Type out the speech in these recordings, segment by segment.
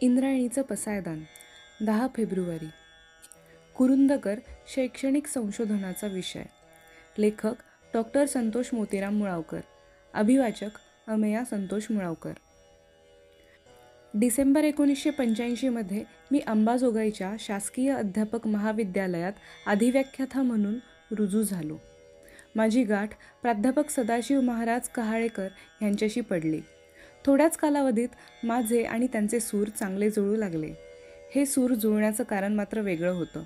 इंद्रायणीचं पसायदान 10 February. Kurundkar शैक्षणिक संशोधनाचा विषय. लेखक डॉक्टर संतोष मोतीराम मुळावकर. अभिवाचक अमेया संतोष मुळावकर. डिसेंबर 1985 मी अंबाजोगाईच्या शासकीय अध्यापक महाविद्यालयात अधिव्याख्याता म्हणून रुजू झालो. माझी गाठ प्राध्यापक सदाशिव महाराज कहाळेकर यांच्याशी पडली. थोड्याच कालावधीत माझे आणि त्यांचे सूर चांगले जुळू लागले. हे सूर जुळण्याचं कारण मात्र वेगळं होतं.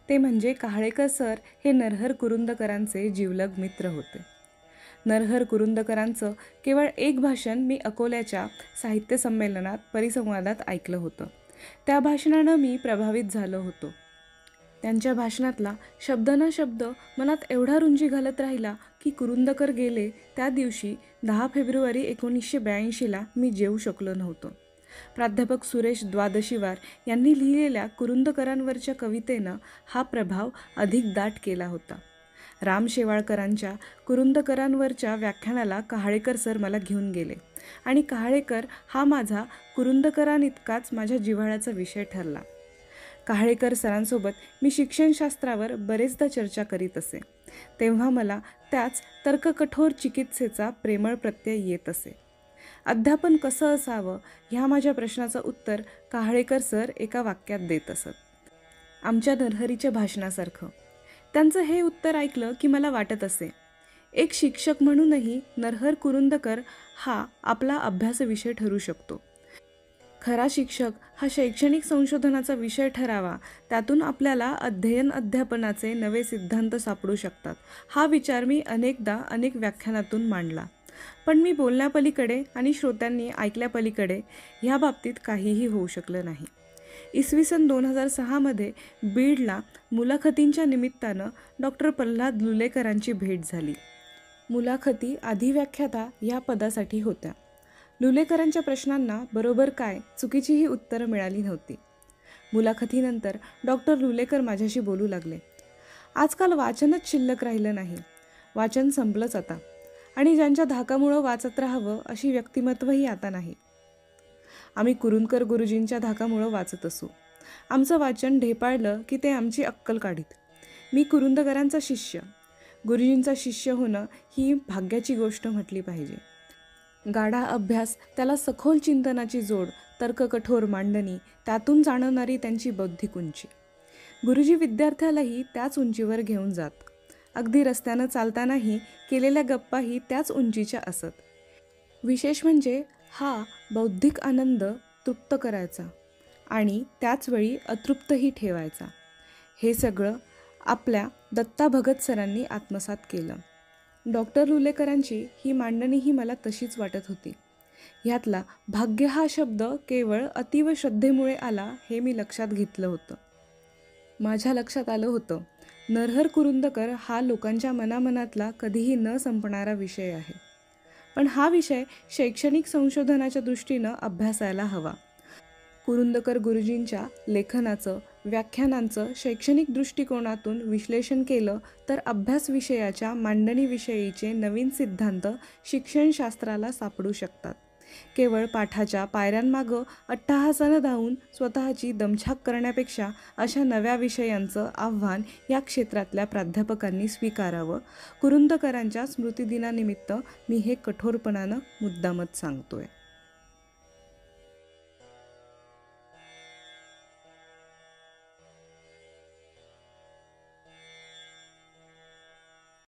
ते म्हणजे कहाळेकर सर हे नरहर कुरुंदकरांचे जिवलग मित्र होते. नरहर कुरुंदकरांचं केवळ एक भाषण मी अकोल्याच्या साहित्य संमेलनात परिसंवादात ऐकलं होतं. त्या भाषणानं मी प्रभावित झालो होतो. त्यांच्या भाषणातला शब्द न शब्द मनात एवढा रुंजी घालत राहिला की कुरुंदकर गेले त्या दिवशी 10 फेब्रुवारी 1982 मी जेवू शकलो नव्हतो. प्राध्यापक सुरेश द्वादशीवार यांनी लिहिलेल्या कुरुंदकरांवरच्या कवितेनं हा प्रभाव अधिक दाट केला होता. राम शेवाळकरांच्या कुरुंदकरांवरच्या व्याख्यानाला कहाळेकर सर मला घेऊन गेले आणि कहाळेकर हा माझा कुरुंदकरांइतकाच माझ्या जिव्हाळ्याचा विषय ठरला. कहाळेकर सरांसोबत मी शिक्षणशास्त्रावर बरेचदा चर्चा करीत असे. तेव्हा मला त्याच तर्ककठोर चिकित्सेचा प्रेमळ प्रत्यय येत असे. अध्यापन कसं असावं ह्या माझ्या प्रश्नाचं उत्तर कहाळेकर सर एका वाक्यात देत असत. आमच्या नरहरीच्या भाषणासारखं. त्यांचं हे उत्तर ऐकलं की मला वाटत असे, एक शिक्षक म्हणूनही नरहर कुरुंदकर हा आपला अभ्यास विषय ठरू शकतो. खरा शिक्षक हा शैक्षणिक संशोधनाचा विषय ठरावा, त्यातून आपल्याला अध्यापनाचे नवे सिद्धांत सापडू शकतात. हा विचार मी अनेकदा अनेक व्याख्यानातून मांडला. पण मी बोलण्यापलीकडे आणि श्रोत्यांनी ऐकल्यापलीकडे ह्या बाबतीत काहीही होऊ शकलं नाही. इसवी सन 2006 बीडला मुलाखतींच्या निमित्तानं डॉक्टर प्रल्हाद लुलेकरांची भेट झाली. मुलाखती अधिव्याख्याता ह्या पदासाठी होत्या. लुलेकरांच्या प्रश्नांना बरोबर काय चुकीचीही उत्तरं मिळाली नव्हती. मुलाखतीनंतर डॉक्टर लुलेकर माझ्याशी बोलू लागले. आजकाल वाचनच शिल्लक राहिलं नाही. वाचन संपलंच आता. आणि ज्यांच्या धाकामुळं वाचत राहावं अशी व्यक्तिमत्वही आता नाही. आम्ही कुरुंदकर गुरुजींच्या धाकामुळं वाचत असू. आमचं वाचन ढेपाळलं की ते आमची अक्कल काढीत. मी कुरुंदकरांचा शिष्य. गुरुजींचा शिष्य होणं ही भाग्याची गोष्ट म्हटली पाहिजे. गाढा अभ्यास, त्याला सखोल चिंतनाची जोड, तर्ककठोर मांडणी, त्यातून जाणवणारी त्यांची बौद्धिक उंची. गुरुजी विद्यार्थ्यालाही त्याच उंचीवर घेऊन जात. अगदी रस्त्यानं चालतानाही केलेल्या गप्पाही त्याच उंचीच्या असत. विशेष म्हणजे हा बौद्धिक आनंद तृप्त करायचा आणि त्याचवेळी अतृप्तही ठेवायचा. हे सगळं आपल्या दत्ता भगत सरांनी आत्मसात केलं. डॉक्टर लुलेकरांची ही मांडणीही मला तशीच वाटत होती. ह्यातला भाग्य हा शब्द केवळ अतीव श्रद्धेमुळे आला हे मी लक्षात घेतलं होतं. माझ्या लक्षात आलं होतं, नरहर कुरुंदकर हा लोकांच्या मनामनातला कधीही न संपणारा विषय आहे. पण हा विषय शैक्षणिक संशोधनाच्या दृष्टीनं अभ्यासायला हवा. कुरुंदकर गुरुजींच्या लेखनाचं, व्याख्यानांचं शैक्षणिक दृष्टिकोनातून विश्लेषण केलं तर अभ्यास विषयाच्या मांडणीविषयीचे नवीन सिद्धांत शिक्षणशास्त्राला सापडू शकतात. केवळ पाठाच्या पायऱ्यांमागं अट्टहासानं धावून स्वतःची दमछाक करण्यापेक्षा अशा नव्या विषयांचं आव्हान या क्षेत्रातल्या प्राध्यापकांनी स्वीकारावं. कुरुंदकरांच्या स्मृतिदिनानिमित्त मी हे कठोरपणानं मुद्दामच सांगतोय.